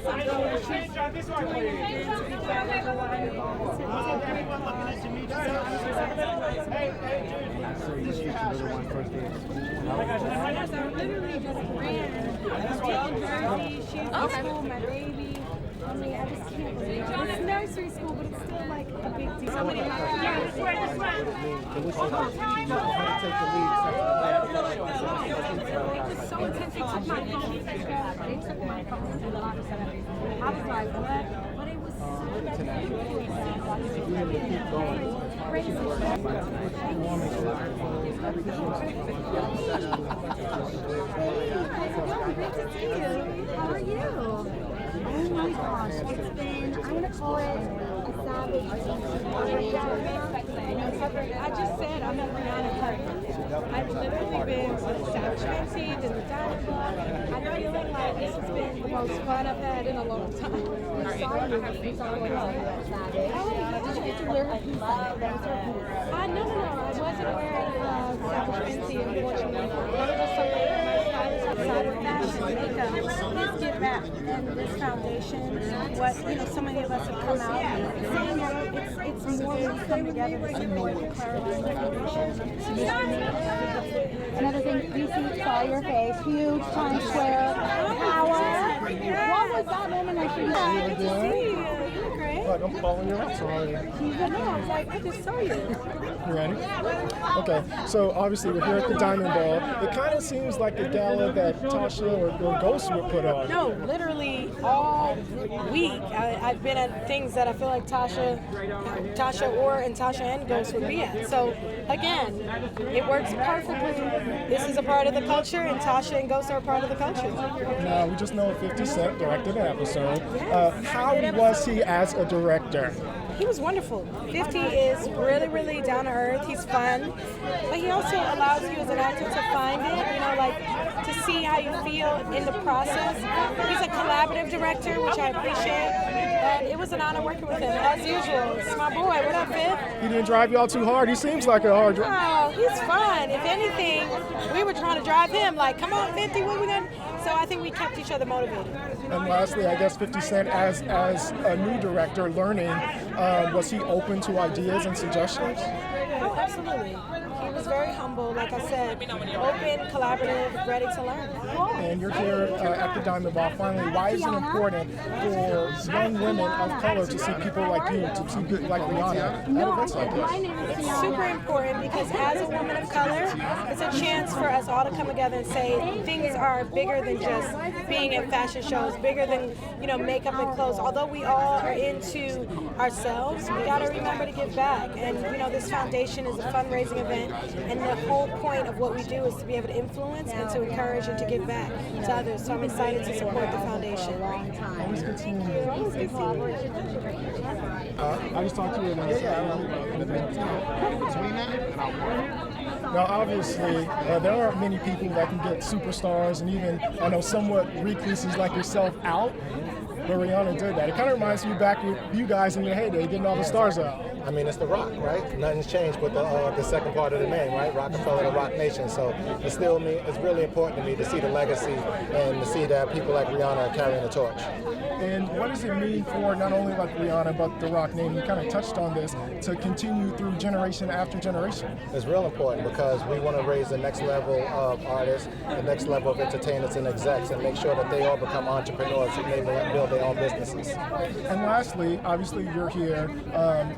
awesome though that she's doing anything to be part of the line of all. It's a great cause. This year she really won first day of school. I literally just ran. I'm taking Jersey, she's in school, my baby. I mean, I just can't believe it. It's nursery school, but it's still like a big deal. So many It was so intense. They took my phone. They took my phone and the locker set everything. I was like, what? But it was so great to see you. How are you? Oh my gosh, it's been, I'm going to call it a savage I just said I'm at Rihanna Park. I've literally been to the Savage Fenty, to the Diamond Ball. I'm feeling like this has been the most fun I've had in a long time. I saw you. Did you get to wear a piece of it? No. I wasn't wearing Savage Fenty, unfortunately. That was just something that my stylist outside of fashion makeup. Please give back. And this foundation, what so many of us have come out saying, it's more when we come together to support the Cardi B foundation. Another thing, DC saw your face, huge Times Square power. What was that moment like for you? Good to see you. You're great. Look, I'm following your route already. I was like, I just saw you. You ready? Okay, so obviously we're here at the Diamond Ball. It kind of seems like a gala that Tasha or Ghost would put on. No, literally all week I've been at things that I feel like Tasha and Ghost would be at. So again, it works perfectly. This is a part of the culture, and Tasha and Ghost are a part of the culture. Now we just know 50 Cent directed an episode. How was he as a director? He was wonderful. 50 is really, really down to earth. He's fun, but he also allows you as an actor to find it, like to see how you feel in the process. He's a collaborative director, which I appreciate, and it was an honor working with him, as usual. It's my boy. What up, Fifth? He didn't drive y'all too hard. He seems like a hard driver. Oh, he's fun. If anything, we were trying to drive him, like, come on, 50, what we gonna? So I think we kept each other motivated. And lastly, I guess 50 Cent, as a new director learning, was he open to ideas and suggestions? Oh, absolutely. He was very humble, like I said, open, collaborative, ready to learn. And you're here at the Diamond Ball. Finally, why is it important for young women of color to see people like you, to see good like Rihanna at events like this? It's super important because as a woman of color, it's a chance for us all to come together and say things are bigger than just being at fashion shows, bigger than makeup and clothes. Although we all are into ourselves, we got to remember to give back. And this foundation is a fundraising event, and the whole point of what we do is to be able to influence and to encourage and to give back to others. So I'm excited to support the foundation. Always good seeing you. Always good seeing you. I just talked to you Now, obviously, there aren't many people that can get superstars and even, somewhat recluses like yourself out. But Rihanna did that. It kind of reminds me back with you guys in your heyday, getting all the stars out. I mean, it's The Rock, right? Nothing's changed with the second part of the name, right? Rockefeller, the Rock Nation. So it's really important to me to see the legacy and to see that people like Rihanna are carrying the torch. And what does it mean for not only like Rihanna, but the Rock name? You kind of touched on this, to continue through generation after generation. It's real important because we want to raise the next level of artists, the next level of entertainers and execs, and make sure that they all become entrepreneurs and they build their own businesses. And lastly, obviously you're here.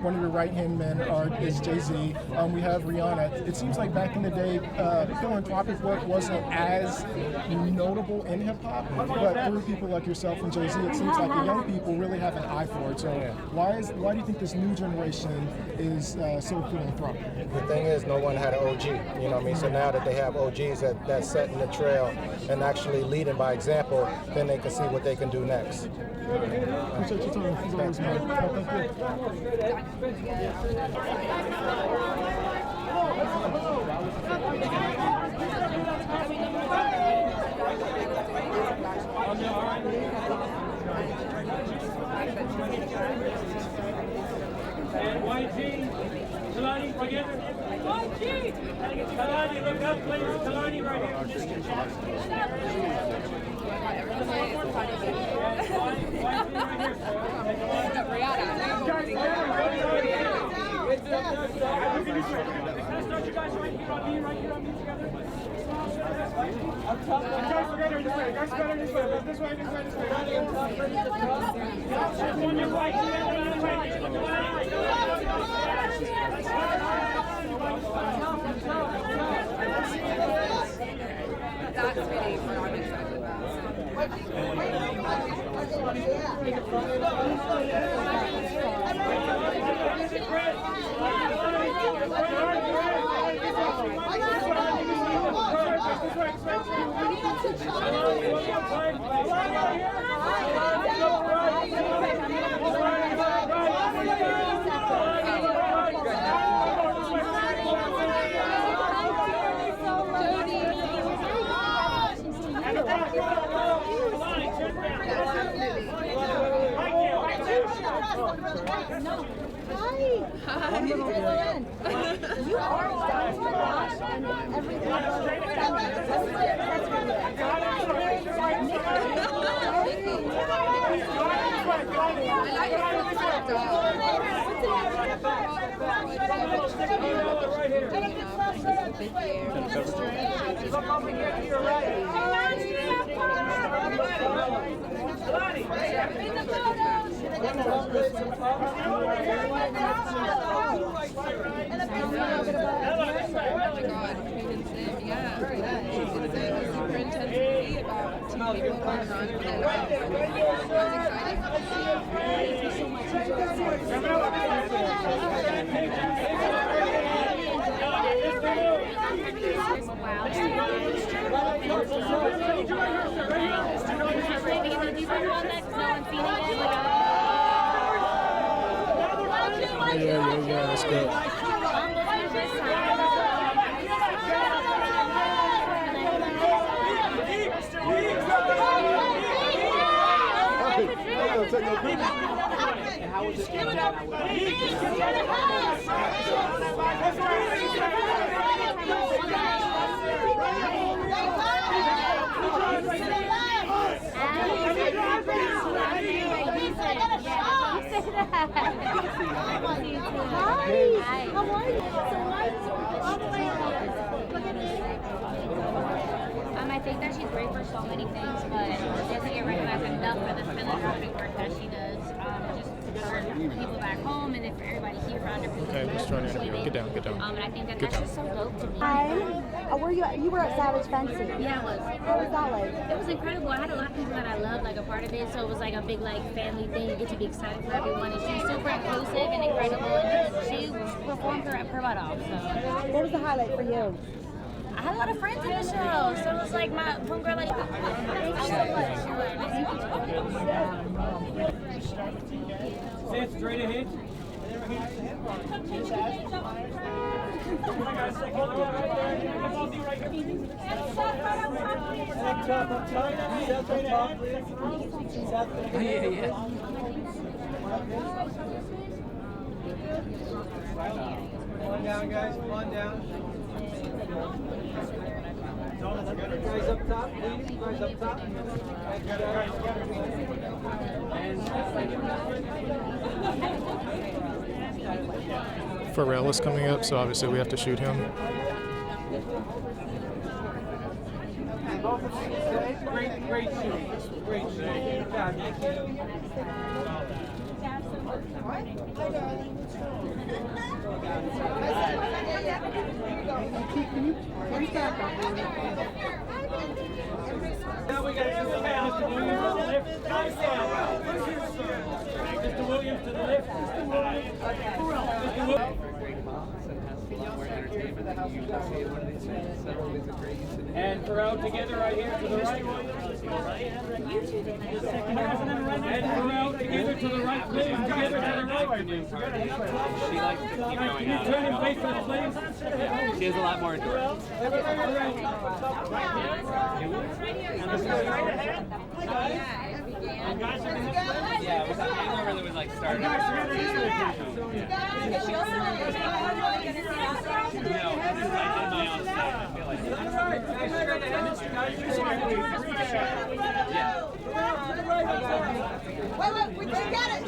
One of your right-hand men is Jay-Z. We have Rihanna. It seems like back in the day, philanthropic work wasn't as notable in hip-hop, but through people like yourself and Jay-Z, it seems like the young people really have an eye for it. So why do you think this new generation is so philanthropic? The thing is, no one had an OG, you know what I mean? So now that they have OGs that's setting the trail and actually leading by example, then they can see what they can do next. Appreciate your time. As always, man. And YG, Kalani together. YG! Kalani, look up, please. Kalani right here. That's really what I'm excited about. Hi. You are down to gosh and everything. Yeah, let's go. How was Hi. How are you? I think that she's great for so many things, but she doesn't get recognized enough for the philanthropic work that she does, just for people back home and then for everybody here for underprivileged. Okay, let's try to interview. Get down, get down. And I think that that's just so dope to me. Hi. Were you were at Savage Fencing? Yeah, it was. What was that like? It was incredible. I had a lot of people that I love, like a part of it, so it was like a big like family thing. You get to be excited for everyone, and she's super inclusive and incredible. And she performed her butt off. So. What was the highlight for you? I had a lot of friends in the show, so it was like my homegirl, like, thank you so much. Sit straight ahead. Come on down, guys. Come on down. Guys up top, please. Guys up top. Pharrell is coming up, so obviously we have to shoot him. Great shoot. Great shoot. Good job. Thank you. Now we got Mr. Williams to the left. Mr. Williams to the left. Mr. Williams. And Pharrell together right here to the right. And Pharrell together to the right, please. Together to the right. She likes to keep going Can you out. turn and face us, please? She has a lot more endurance. Yeah, it was an angle where it was like starting. No, this is like in my own style. I feel like Wait, we can get it.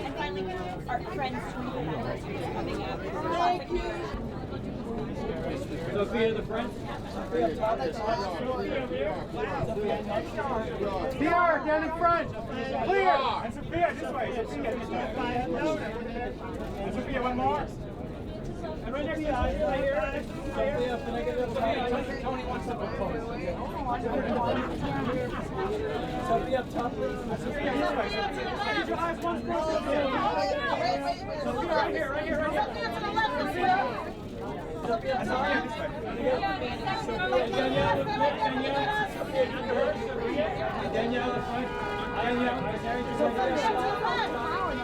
And finally, our friends coming up. Sophia, the friend. PR, down in front. Clear. And Sophia, this way. And Sophia, one more. And right next to you, right here. Tony wants to propose. Sophia up top. Sophia, this way. Keep your eyes one spot. Sophia, right here. Sophia, this way. Danielle, this way.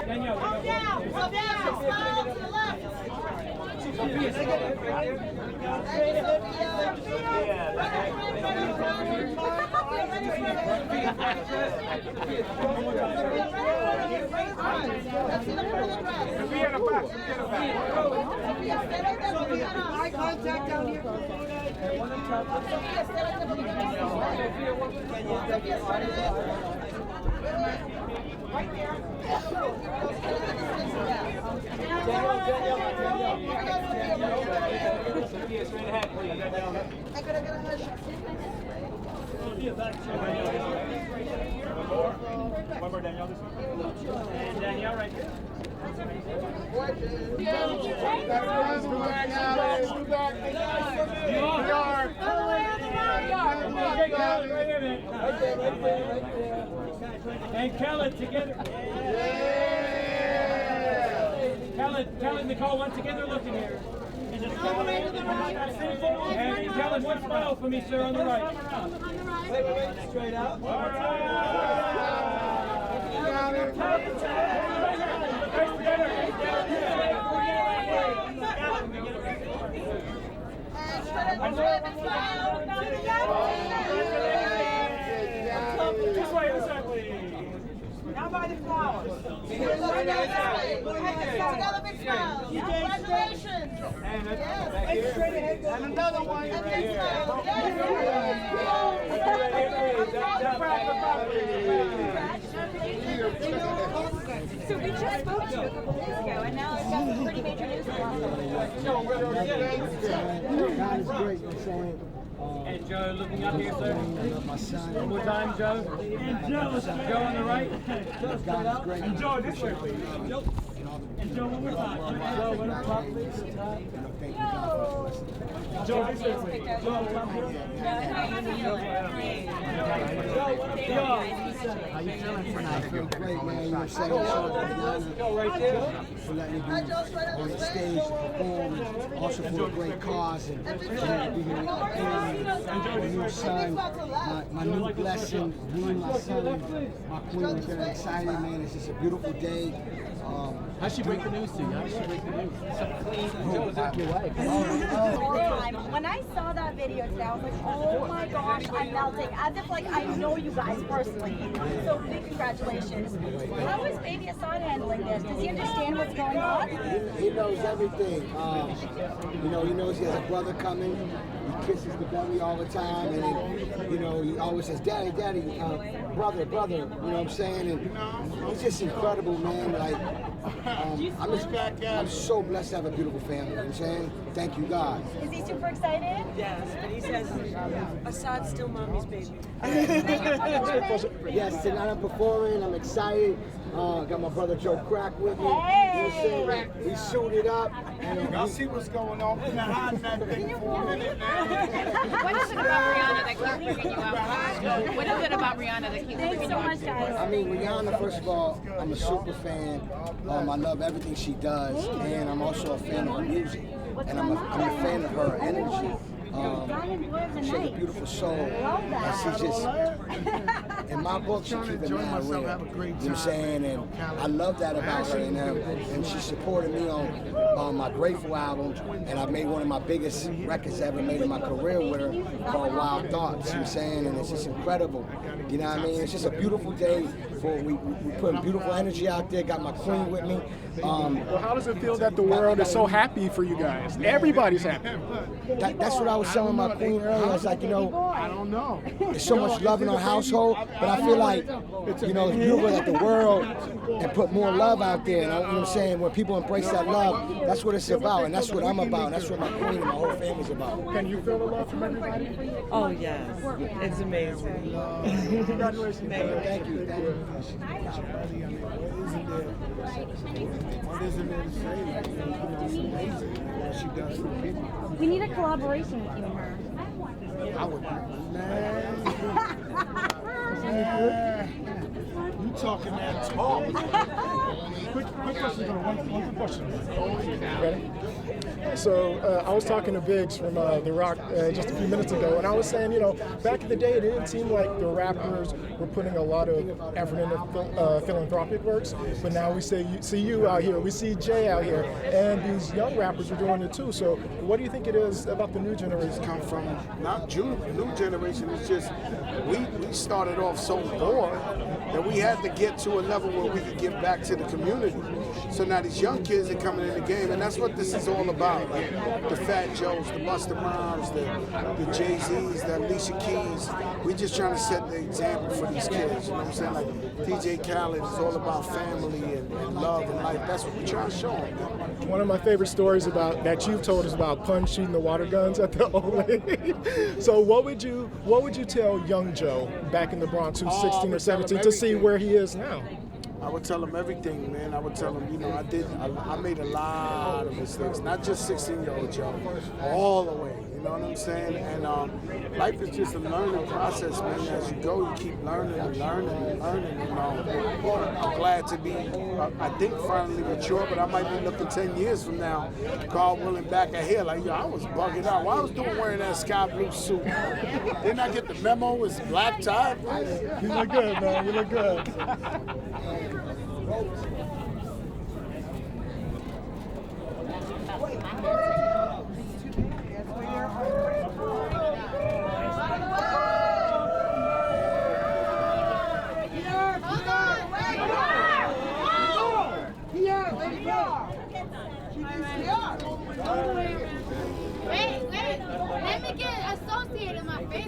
Danielle, Come down, smile to the left. Eye contact down here. Right there. Sophia, straight ahead, please. I gotta get a hush. One more, Danielle, this one. And Danielle, right here. And Khaled together. Khaled, Nicole, one together looking here. And Khaled, one smile for me, sir, on the right. Wait, straight out. This way, please. Now by the flowers. Another big smile. Congratulations. And Straight ahead. And another one. And big smile. So we just spoke to you a couple days ago, and now it's got some pretty major news. God is great, I'm saying. And Joe, looking up here, sir. My son. One more time, Joe. And Joe. Joe on the right. God is great. And Joe, this way, please. And Joe, one more time. Joe, one more time, please. Thank you, God. Joe, this way, please. Joe, come here. How you feeling tonight? I feel great, man. You were saying Go right there. for letting me be on the stage to perform, and also for a great cause, and for me to be here with my family, my new son, my new blessing, me and my son, my queen. We're getting excited, man. It's just a beautiful day. How'd she break the news to you? How did she break the news? Joe, is that your wife? When I saw that video today, I was like, oh my gosh, I'm melting. As if like I know you guys personally. So big congratulations. How is baby Assad handling this? Does he understand what's going on? He knows everything. You know, he knows he has a brother coming. He kisses the belly all the time, and he always says, "Daddy, Daddy, brother." You know what I'm saying? And he's just incredible, man. Like, I'm so blessed to have a beautiful family. You know what I'm saying? Thank you, God. Is he super excited? Yes, but he says Assad's still mommy's baby. Yes, tonight I'm performing. I'm excited. Got my brother Joe Crack with me. Hey! We suited up. Y'all see what's going on? We're hiding that thing for a minute now. What is it about Rihanna that keeps bringing you out? What is it about Rihanna that keeps bringing you out? Thanks so much, guys. I mean, Rihanna, first of all, I'm a super fan. I love everything she does, and I'm also a fan of her music. And I'm a fan of her energy. She has a beautiful soul. And she's just, in my book, she keep it mad real. You know what I'm saying? And I love that about her. And she supported me on my Grateful album. And I made one of my biggest records I ever made in my career with her called Wild Thoughts. You know what I'm saying? And it's just incredible. You know what I mean? It's just a beautiful day. We put beautiful energy out there. Got my queen with me. Well, how does it feel that the world is so happy for you guys? Everybody's happy. That's what I was telling my queen earlier. I was like, you know, I don't know. There's so much love in our household, but I feel like, you know, it's beautiful that the world and put more love out there. You know what I'm saying? When people embrace that love, that's what it's about, and that's what I'm about. And that's what my queen and my whole family's about. Can you feel the love from everybody? Oh, yes. It's amazing. Congratulations. Thank you. What isn't there to say? Like, you know, it's amazing what she does for people. We need a collaboration with you and her. I would, you talking that talk. Quick question, one question. Ready? So I was talking to Biggs from The Rock just a few minutes ago, and I was saying, you know, back in the day, it didn't seem like the rappers were putting a lot of effort into philanthropic works, but now we see you out here, we see Jay out here, and these young rappers are doing it too. So what do you think it is about the new generation? Come from not new generation. It's just we started off so bored that we had to get to a level where we could give back to the community. So now these young kids are coming in the game, and that's what this is all about. Like the Fat Joes, the Busta Rhymes, the Jay-Z's, the Alicia Keys. We're just trying to set the example for these kids. You know what I'm saying? Like DJ Khaled is all about family and love and life. That's what we're trying to show them. One of my favorite stories about that you've told is about Pun shooting the water guns at the old lady. So what would you tell young Joe back in the Bronx who's 16 or 17 to see where he is now? I would tell him everything, man. I would tell him, you know, I made a lot of mistakes, not just 16-year-old Joe, all the way, you know what I'm saying? And life is just a learning process, man. As you go, you keep learning and learning and learning. And I'm glad to be, I think, finally mature, but I might be looking 10 years from now, God willing, back at here, like, yo, I was bugging out. Why I was wearing that sky blue suit? Didn't I get the memo? It's black tie? You look good, man. You look good. Wait, let me get associated in my face.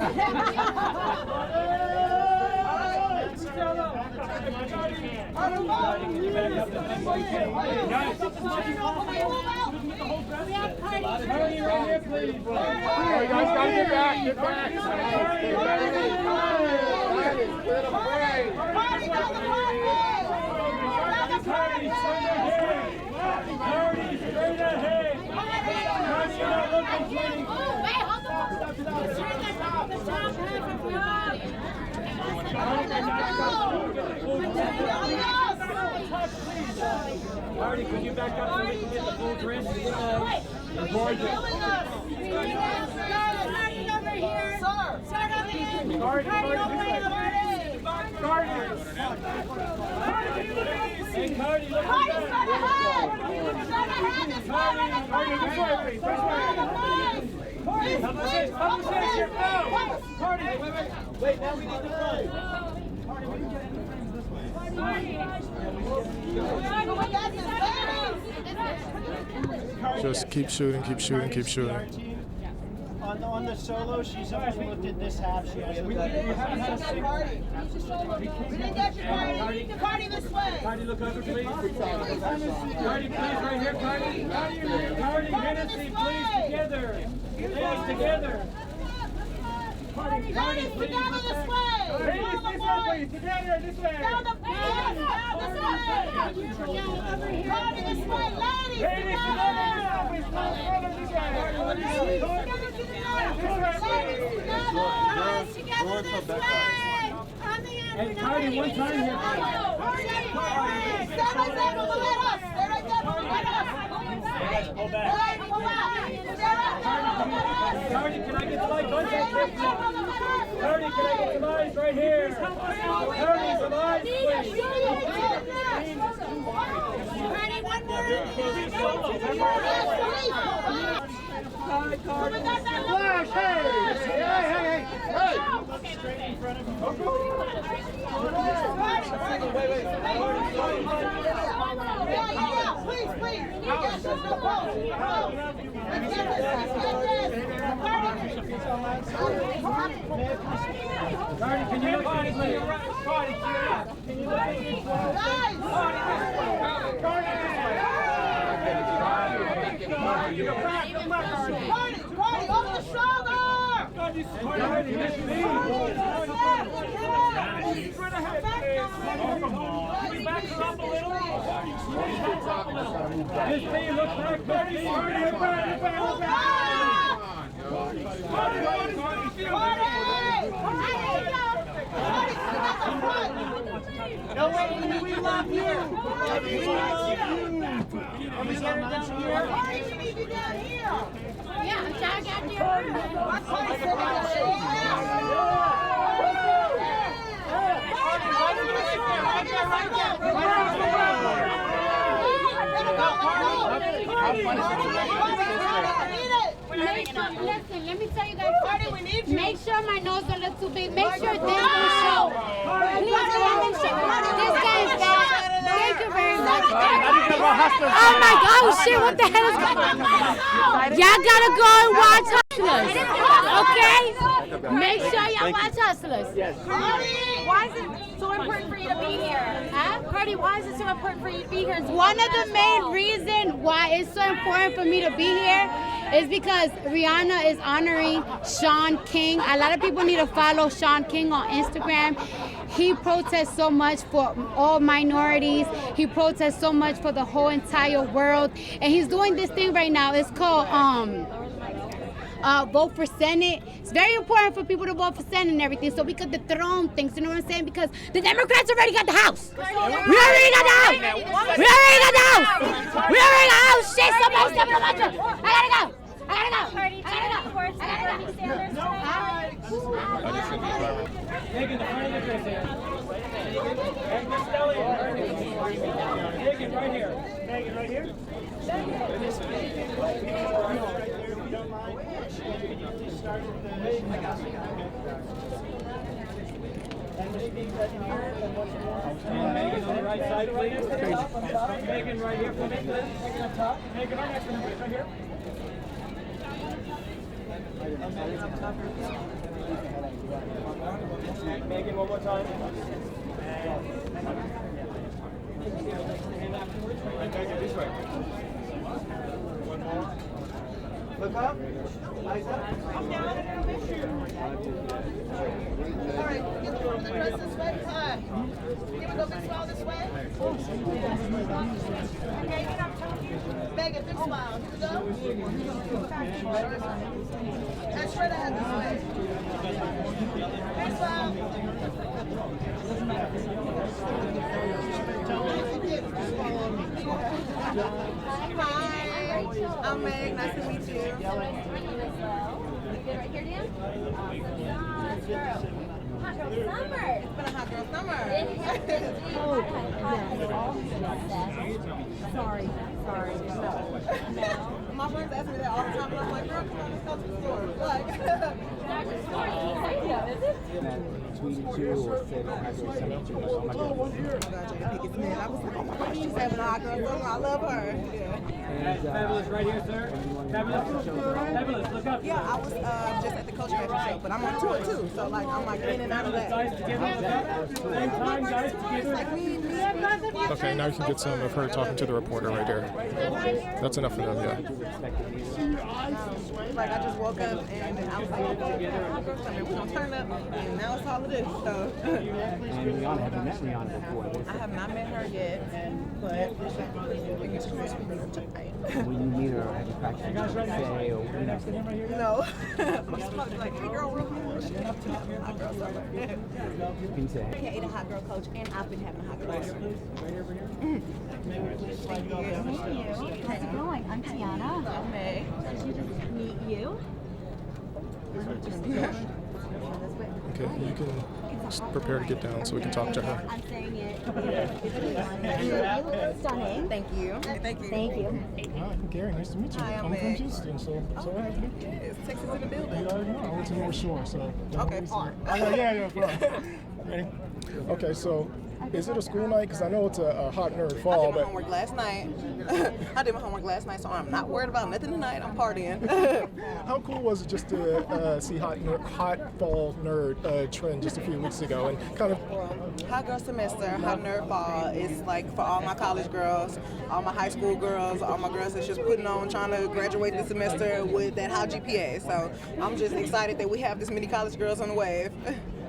Cardi right here, please. All right, guys, gotta get back. Get back. Cardi, can you back up so we can get the full dress? You're gorgeous. Cardi over here. Start over here. Cardi, Cardi over here. Cardi. Hey, Cardi, look at that. Start ahead. This way. Cardi, this way, please. This way. Conversation. Cardi, wait, now we need to play. Cardi, we can get the friends this way. Just keep shooting, keep shooting, keep shooting. On the solo, she's always looked at this half. She hasn't looked at this half. We didn't get you, Cardi. Cardi this way. Cardi, look over, please. Cardi, please, right here, Cardi. Cardi, Hennessy, please, together. Ladies, together. Cardi, Ladies, please. together this way. Ladies, this way, together, this way. Down the path. Down this way. Cardi this way. Ladies, Ladies, together. this way. Hey, Cardi, one time here. Stand right there, look at us. Stay right there, look at us. Pull back. Cardi, can I get the mic? Cardi, can I get some eyes right here? Cardi, some eyes, please. Cardi, one more. Flash, hey! Hey! Straight in front of him. Please. Cardi, can you look at me, please? Cardi, can you look at me? Cardi, over the shoulder! Cardi, that's me. Can you back her up a little? This thing looks like Cardi. No, wait, we love you. We love you. Are we getting down here? Cardi, we need you down here. Yeah, I'm trying to get there. Listen, let me tell you guys something. Make sure my nose don't look too big. Make sure this don't show. Please, make sure. This guy is bad. Thank you very much. Oh my God, oh shit, what the hell is going on? Y'all gotta go and watch Hustlers. Okay? Make sure y'all watch Hustlers. Yes. Why is it so important for you to be here? Huh? Cardi, why is it so important for you to be here? One of the main reasons why it's so important for me to be here is because Rihanna is honoring Sean King. A lot of people need to follow Sean King on Instagram. He protests so much for all minorities. He protests so much for the whole entire world. And he's doing this thing right now. It's called vote for Senate. It's very important for people to vote for Senate and everything so we could dethrone things, you know what I'm saying? Because the Democrats already got the House. We already got the House. We already got the House. We already got the House. Shit, somebody's stepping on my foot. I gotta go. I gotta go. Megan, the front of the dress here. And Miss Stallion. Megan, right here. Megan, right here. Megan on the right side, please. Megan right here for me, please. Megan up top. Megan right next to me, right here. Megan, one more time. Megan, this way. One more. Look up. Eyes up. Come down. All right, get the dress this way. Hi. Give it a big smile this way. Okay, get up. Megan, big smile. Here we go. And straight ahead this way. Big smile. Hi, I'm Meg. Nice to meet you. Right here, Dan? Hot girl summer. It's been a hot girl summer. Sorry. My friends ask me that all the time, and I'm like, girl, come on, let's go to the store. Like, Between the two or say that I go send it to us. Oh my God. I was like, oh my gosh, she's having a hot girl summer. I love her. Fabulous right here, sir. Fabulous. Fabulous, look up. Yeah, I was just at the Culture Fashion Show, but I'm on tour too, so like I'm like in and out of that. Guys together. Same time, guys together. Okay, now you can get some of her talking to the reporter right here. That's enough for them, yeah. Like I just woke up and I was like, hot girl summer, we're gonna turn up, and now it's all it this. So. And Rihanna, have you met Rihanna before? I have not met her yet, but When you meet her, have you practiced what you say or what you say? no. I'm just probably like, hey girl, real cool. Hot girl summer. Can you say? I a hot girl coach, and I've been having a hot girl summer. Thank you. How's it going? I'm Tiana. I'm May. Nice to meet you. Okay, you can prepare to get down so we can talk to her. I'm saying it. You look stunning. Thank you. Thank you. Thank you. Hi, I'm Gary. Nice to meet you. Hi, I'm from Meg. Houston, so happy. Yes, Texas in the building. You already know. I went to North Shore, so. Okay, far. Yeah, far. Ready? Okay, so is it a school night? Because I know it's a hot nerd fall, I did my but homework last night. I did my homework last night, so I'm not worried about nothing tonight. I'm partying. how cool was it just to see hot fall nerd trend just a few weeks ago and kind of Hot girl semester, hot nerd fall is like for all my college girls, all my high school girls, all my girls that's just putting on trying to graduate this semester with that high GPA. So I'm just excited that we have this many college girls on the wave.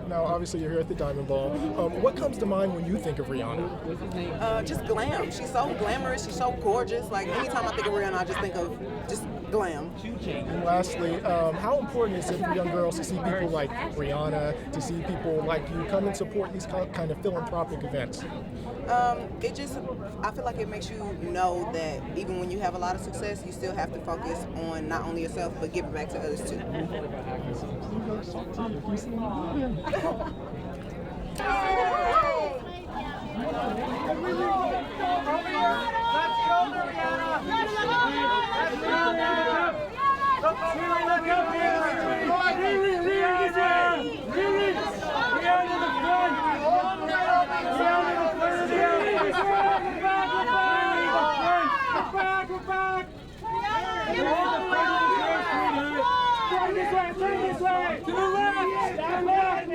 Now, obviously, you're here at the Diamond Ball. What comes to mind when you think of Rihanna? Just glam. She's so glamorous. She's so gorgeous. Like, anytime I think of Rihanna, I just think of just glam. And lastly, how important is it for young girls to see people like Rihanna, to see people like you come and support these kind of philanthropic events? I feel like it makes you know that even when you have a lot of success, you still have to focus on not only yourself, but giving back to others too. Turn this way! To the left! Stand back!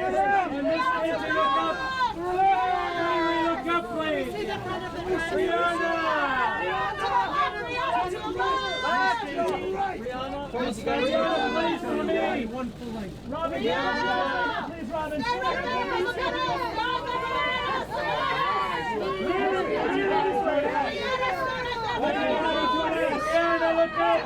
Look up, please! Rihanna! Please, for me! Robin, please, Robin! Rihanna, look up!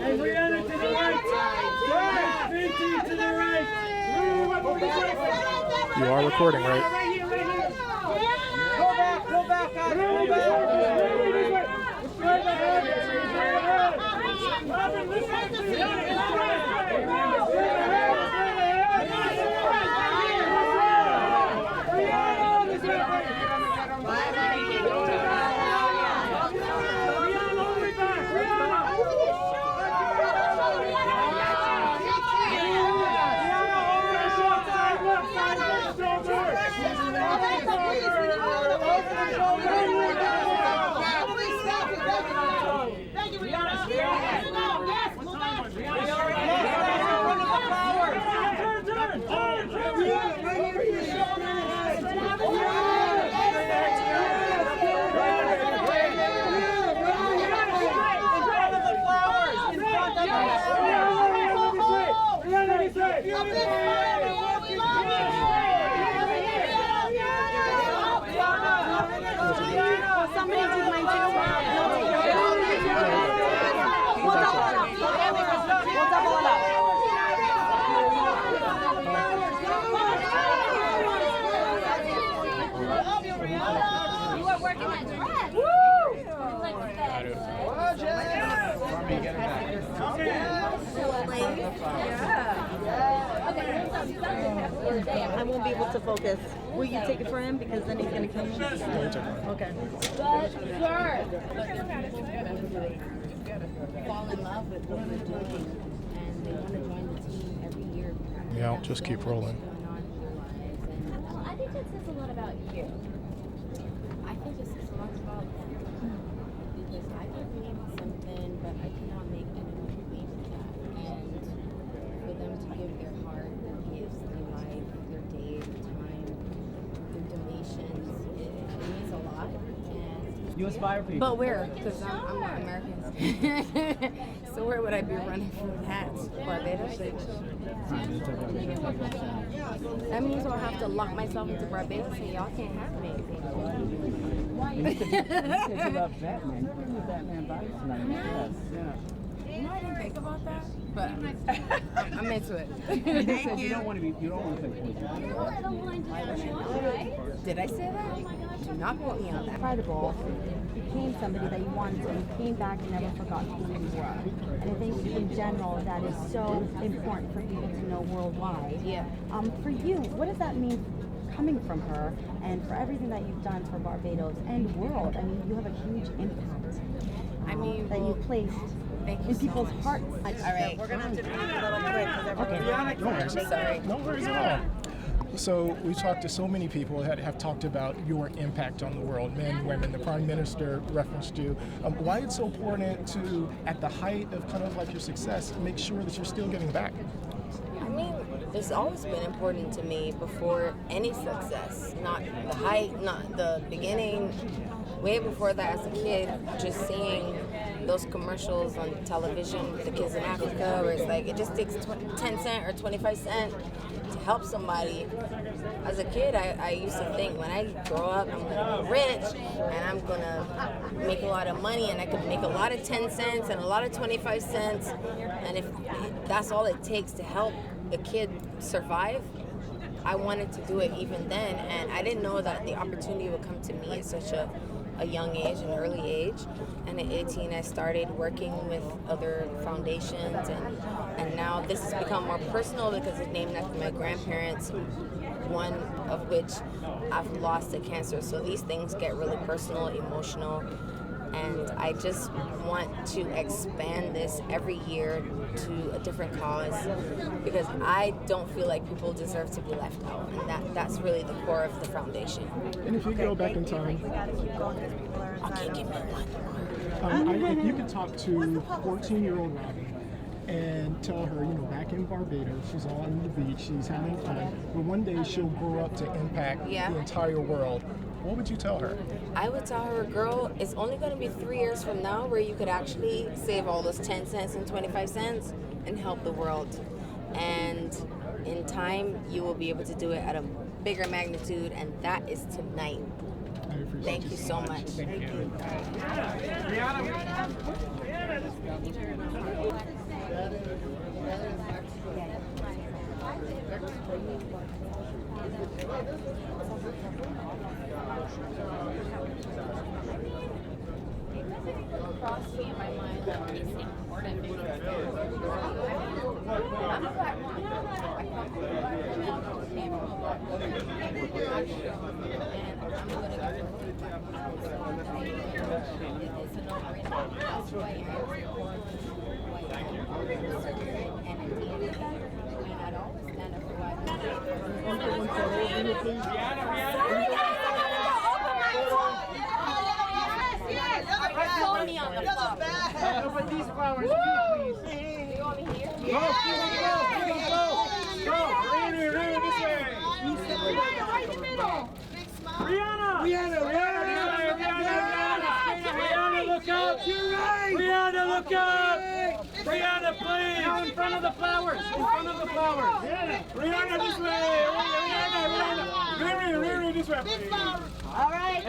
And Rihanna to the right. Vinci to the right. You are recording, right? Go back, guys. Go back. Robin, listen to I won't be able to focus. Will you take it for him? Because then he's going to kill me. Okay. Fall in love with what we're doing, and they want to join the team every year. Yeah, just keep rolling. I think that says a lot about you. I think it says a lot about them. Because I can read something, but I cannot make anyone believe in that. And for them to give their heart, their gifts, their life, their day, their time, their donations, it means a lot. And You inspire people. But where? Because I'm not American. So where would I be running from hats? Barbados? That means I'll have to lock myself into Barbados and y'all can't have me. You said you love Batman. You could do Batman vibes tonight. You know, I didn't think about that, but I'm into it. You said you don't want to play poison. Did I say that? Do not quote me on that. Incredible. You became somebody that you wanted to, and you came back and never forgot who you were. And I think in general that is so important for people to know worldwide. Yeah. For you, what does that mean coming from her and for everything that you've done for Barbados and world? I mean, you have a huge impact. I mean, that you placed in people's hearts. All right. We're gonna have to make it a little quick because everyone's Sorry. No worries at all. So we talked to so many people that have talked about your impact on the world, men, women. The Prime Minister referenced you. Why it's so important to, at the height of kind of like your success, make sure that you're still giving back? I mean, it's always been important to me before any success. Not the height, not the beginning. Way before that, as a kid, just seeing those commercials on television with the kids in Africa, where it's like it just takes 10 cents or 25 cents to help somebody. As a kid, I used to think when I grow up, I'm gonna be rich and I'm gonna make a lot of money, and I could make a lot of 10 cents and a lot of 25 cents, and if that's all it takes to help a kid survive, I wanted to do it even then. And I didn't know that the opportunity would come to me at such a young age, an early age. And at 18, I started working with other foundations, and now this has become more personal because it's named after my grandparents, one of which I've lost to cancer. So these things get really personal, emotional, and I just want to expand this every year to a different cause, because I don't feel like people deserve to be left out, and that's really the core of the foundation. And if you go back in time, Okay, give me one more. if you could talk to 14-year-old Robin and tell her, back in Barbados, she's on the beach, she's having fun, but one day she'll grow up to impact the entire world, what would you tell her? I would tell her, girl, it's only going to be 3 years from now where you could actually save all those 10 cents and 25 cents and help the world. And in time, you will be able to do it at a bigger magnitude, and that is tonight. Thank you so much. Thank you. Crossed me in my mind that it's important because I'm a black woman. I come from a black woman, came from a black woman, and I'm going to give it to it's a no-brainer. That's who I am. And at the end of the day, I'd always stand up for who I Throw me on the floor. But these flowers, please. You want me here? Go. Rihanna, this way. right in the middle. Rihanna, look up. Rihanna, look up. Rihanna, please. Now in front of the flowers. Rihanna, this way. Rihanna. Riri, this way, please. All right.